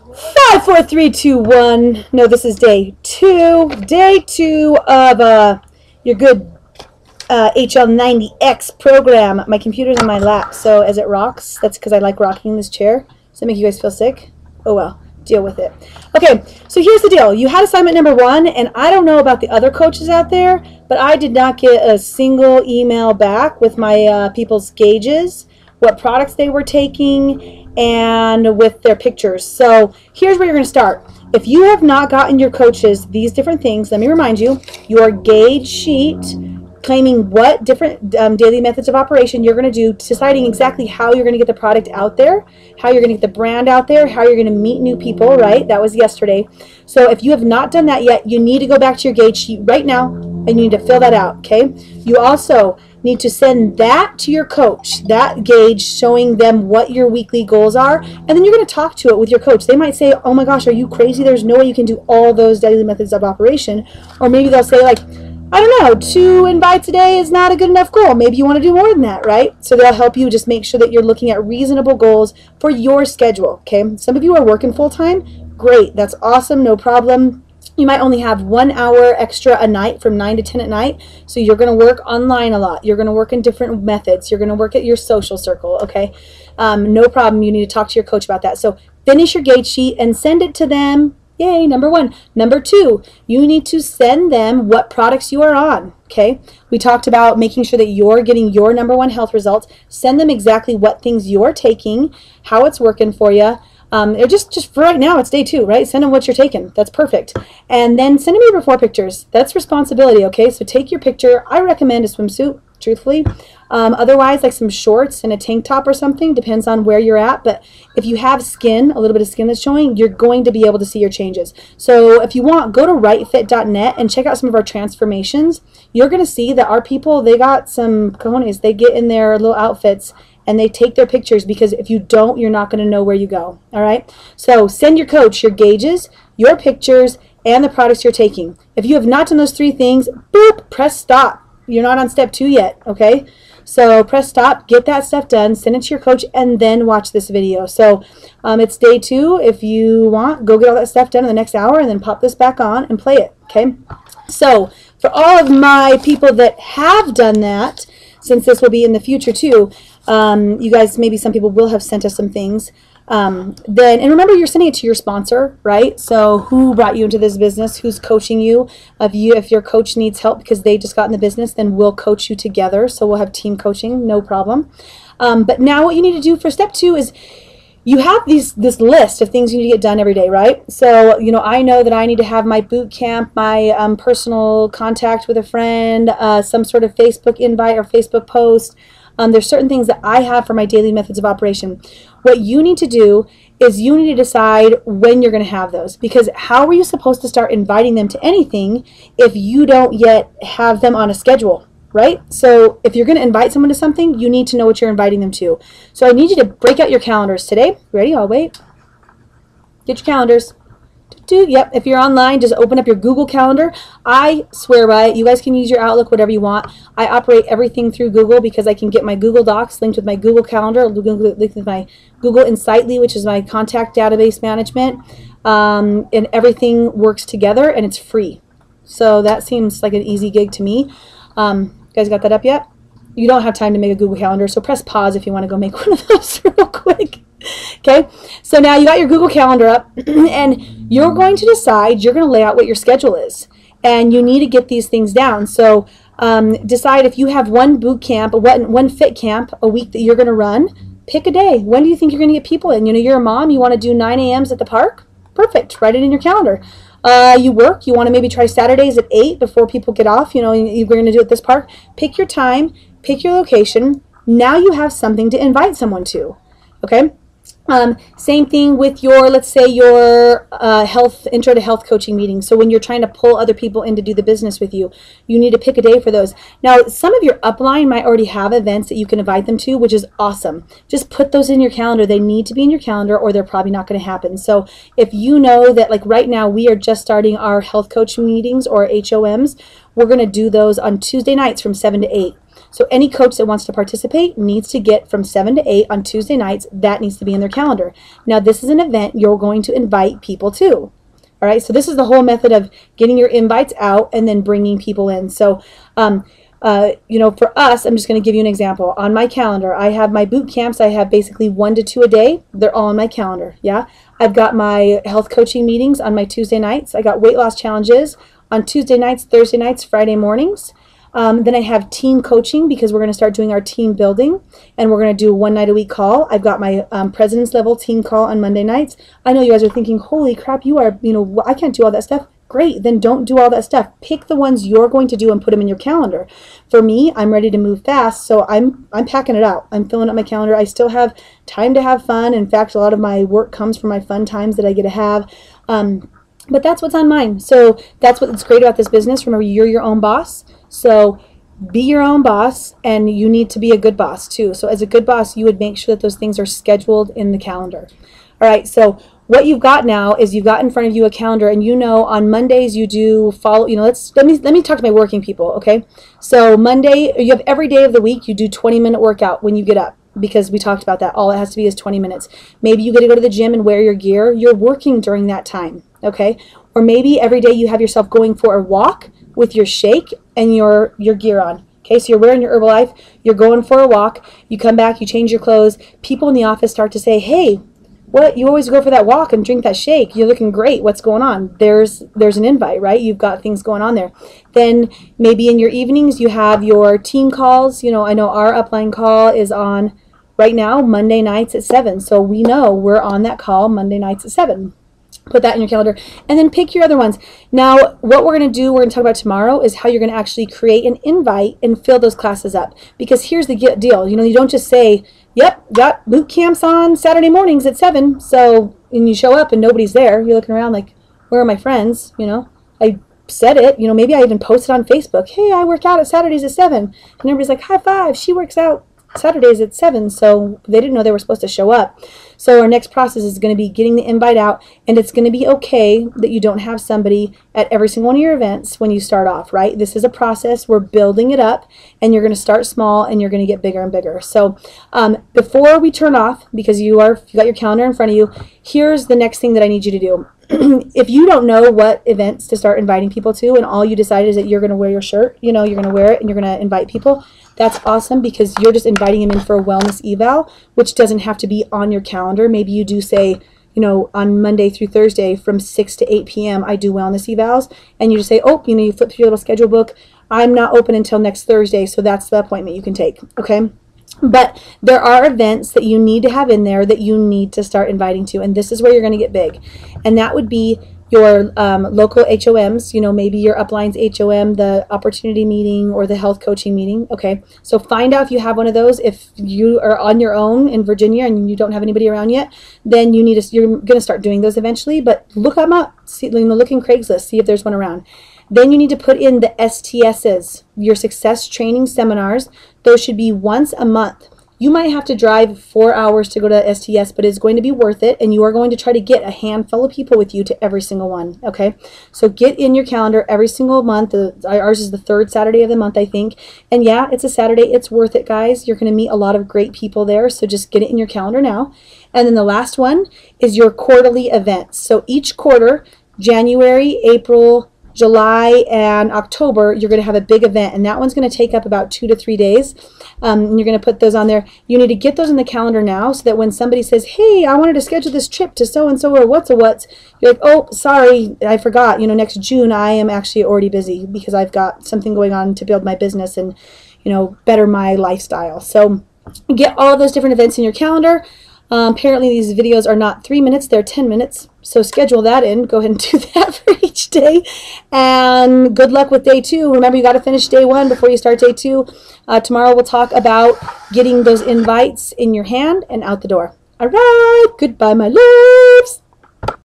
Five, four, three, two, one. No, this is day two. Day two of your good HL90X program. My computer's on my lap, so as it rocks, that's because I like rocking this chair. Does that make you guys feel sick? Oh well, deal with it. Okay, so here's the deal. You had assignment number one, and I don't know about the other coaches out there, but I did not get a single email back with my people's gauges, what products they were taking, and with their pictures. So here's where you're going to start. If you have not gotten your coaches these different things, let me remind you, your gauge sheet claiming what different daily methods of operation you're going to do, deciding exactly how you're going to get the product out there, how you're going to get the brand out there, how you're going to meet new people, right? That was yesterday. So if you have not done that yet, you need to go back to your gauge sheet right now and you need to fill that out, okay? You also need to send that to your coach, that gauge showing them what your weekly goals are, and then you're going to talk to it with your coach. They might say, oh my gosh, are you crazy? There's no way you can do all those daily methods of operation. Or maybe they'll say like, I don't know, 2 invites a day is not a good enough goal. Maybe you want to do more than that, right? So they'll help you just make sure that you're looking at reasonable goals for your schedule, okay? Some of you are working full-time. Great, that's awesome, no problem. You might only have 1 hour extra a night from 9 to 10 at night, so you're going to work online a lot. You're going to work in different methods. You're going to work at your social circle, okay? No problem. You need to talk to your coach about that. So finish your gauge sheet and send it to them. Yay, number one. Number two, you need to send them what products you are on, okay? We talked about making sure that you're getting your number one health results. Send them exactly what things you're taking, how it's working for you. Just for right now, it's day two, right? Send them what you're taking. That's perfect. And then send them your before pictures. That's responsibility, okay? So take your picture. I recommend a swimsuit, truthfully. Otherwise, like some shorts and a tank top or something, depends on where you're at. But if you have skin, a little bit of skin that's showing, you're going to be able to see your changes. So if you want, go to rightfit.net and check out some of our transformations. You're going to see that our people, they got some cojones. They get in their little outfits and they take their pictures, because if you don't, you're not going to know where you go. All right? So send your coach your gauges, your pictures, and the products you're taking. If you have not done those 3 things, boop, press stop. You're not on step 2 yet, okay? So press stop, get that stuff done, send it to your coach, and then watch this video. So it's day 2. If you want, go get all that stuff done in the next hour and then pop this back on and play it, okay? So for all of my people that have done that, since this will be in the future too, you guys, maybe some people will have sent us some things. And remember, you're sending it to your sponsor, right? So who brought you into this business? Who's coaching you? If your coach needs help because they just got in the business, then we'll coach you together. So we'll have team coaching, no problem. But now what you need to do for step 2 is you have this list of things you need to get done every day, right? So, you know, I know that I need to have my boot camp, my personal contact with a friend, some sort of Facebook invite or Facebook post. There's certain things that I have for my daily methods of operation. What you need to do is you need to decide when you're going to have those, because how are you supposed to start inviting them to anything if you don't yet have them on a schedule, right? So if you're going to invite someone to something, you need to know what you're inviting them to. So I need you to break out your calendars today. Ready? I'll wait. Get your calendars. Yep, if you're online, just open up your Google Calendar. I swear by it. You guys can use your Outlook, whatever you want. I operate everything through Google because I can get my Google Docs linked with my Google Calendar, linked with my Google Insightly, which is my contact database management, and everything works together, and it's free. So that seems like an easy gig to me. You guys got that up yet? You don't have time to make a Google Calendar, so press pause if you want to go make one of those real quick. Okay, so now you got your Google Calendar up, and you're going to decide, you're going to lay out what your schedule is, and you need to get these things down. So decide if you have one boot camp, one fit camp a week that you're going to run. Pick a day. When do you think you're going to get people in? You know, you're a mom, you want to do 9 a.m.s at the park? Perfect. Write it in your calendar. You work, you want to maybe try Saturdays at 8 before people get off. You know, you're going to do it at this park. Pick your time, pick your location. Now you have something to invite someone to. Okay? Same thing with your, let's say, your intro to health coaching meeting. So when you're trying to pull other people in to do the business with you, you need to pick a day for those. Now, some of your upline might already have events that you can invite them to, which is awesome. Just put those in your calendar. They need to be in your calendar or they're probably not going to happen. So if you know that, like right now, we are just starting our health coaching meetings or HOMs, we're going to do those on Tuesday nights from 7 to 8. So any coach that wants to participate needs to get from 7 to 8 on Tuesday nights. That needs to be in their calendar. Now, this is an event you're going to invite people to. All right, so this is the whole method of getting your invites out and then bringing people in. So, you know, for us, I'm just going to give you an example. On my calendar, I have my boot camps. I have basically 1 to 2 a day. They're all on my calendar, yeah? I've got my health coaching meetings on my Tuesday nights. I got weight loss challenges on Tuesday nights, Thursday nights, Friday mornings. Then I have team coaching because we're going to start doing our team building, and we're going to do 1 night a week call. I've got my president's level team call on Monday nights. I know you guys are thinking, holy crap, you are, you know, I can't do all that stuff. Great, then don't do all that stuff. Pick the ones you're going to do and put them in your calendar. For me, I'm ready to move fast, so I'm packing it out. I'm filling up my calendar. I still have time to have fun. In fact, a lot of my work comes from my fun times that I get to have. But that's what's on mine. So that's what's great about this business. Remember, you're your own boss. So be your own boss, and you need to be a good boss too. So as a good boss, you would make sure that those things are scheduled in the calendar. All right, so what you've got now is you've got in front of you a calendar, and you know on Mondays you do follow, you know, let me talk to my working people, okay? So Monday, you have every day of the week, you do 20-minute workout when you get up, because we talked about that. All it has to be is 20 minutes. Maybe you get to go to the gym and wear your gear. You're working during that time, okay? Or maybe every day you have yourself going for a walk with your shake and your gear on. Okay, so you're wearing your Herbalife, you're going for a walk, you come back, you change your clothes. People in the office start to say, hey, what, you always go for that walk and drink that shake. You're looking great. What's going on? There's an invite, right? You've got things going on there. Then maybe in your evenings you have your team calls. You know, I know our upline call is on right now Monday nights at 7. So we know we're on that call Monday nights at 7. Put that in your calendar, and then pick your other ones. Now, what we're going to do, we're going to talk about tomorrow, is how you're going to actually create an invite and fill those classes up. Because here's the deal. You know, you don't just say, yep, got boot camps on Saturday mornings at 7. So, and you show up and nobody's there. You're looking around like, where are my friends? You know, I said it. You know, maybe I even posted on Facebook, hey, I work out at Saturdays at 7. And everybody's like, high five, she works out Saturdays at 7, so they didn't know they were supposed to show up. So our next process is going to be getting the invite out, and it's going to be okay that you don't have somebody at every single one of your events when you start off, right? This is a process. We're building it up, and you're going to start small, and you're going to get bigger and bigger. So before we turn off, because you got your calendar in front of you, here's the next thing that I need you to do. If you don't know what events to start inviting people to, and all you decide is that you're going to wear your shirt, you know, you're going to wear it and you're going to invite people, that's awesome, because you're just inviting them in for a wellness eval, which doesn't have to be on your calendar. Maybe you do say, you know, on Monday through Thursday from 6 to 8 p.m. I do wellness evals, and you just say, oh, you know, you flip through your little schedule book. I'm not open until next Thursday, so that's the appointment you can take, okay? But there are events that you need to have in there that you need to start inviting to, and this is where you're going to get big. And that would be your local HOMs, you know, maybe your upline's HOM, the opportunity meeting or the health coaching meeting. Okay, so find out if you have one of those. If you are on your own in Virginia and you don't have anybody around yet, then you're going to start doing those eventually. But look them up, see, you know, look in Craigslist, see if there's one around. Then you need to put in the STSs, your success training seminars. Those should be once a month. You might have to drive 4 hours to go to STS, but it's going to be worth it, and you are going to try to get a handful of people with you to every single one, okay? So get in your calendar every single month. Ours is the 3rd Saturday of the month, I think. And yeah, it's a Saturday. It's worth it, guys. You're going to meet a lot of great people there, so just get it in your calendar now. And then the last one is your quarterly events. So each quarter, January, April, July, and October, you're going to have a big event, and that one's going to take up about 2 to 3 days. And you're going to put those on there. You need to get those in the calendar now, so that when somebody says, hey, I wanted to schedule this trip to so-and-so or what's, you're like, oh, sorry, I forgot. You know, next June, I am actually already busy because I've got something going on to build my business and, you know, better my lifestyle. So get all those different events in your calendar. Apparently these videos are not 3 minutes, they're 10 minutes. So schedule that in. Go ahead and do that for each day. And good luck with day 2. Remember, you got to finish day 1 before you start day 2. Tomorrow we'll talk about getting those invites in your hand and out the door. All right. Goodbye, my love.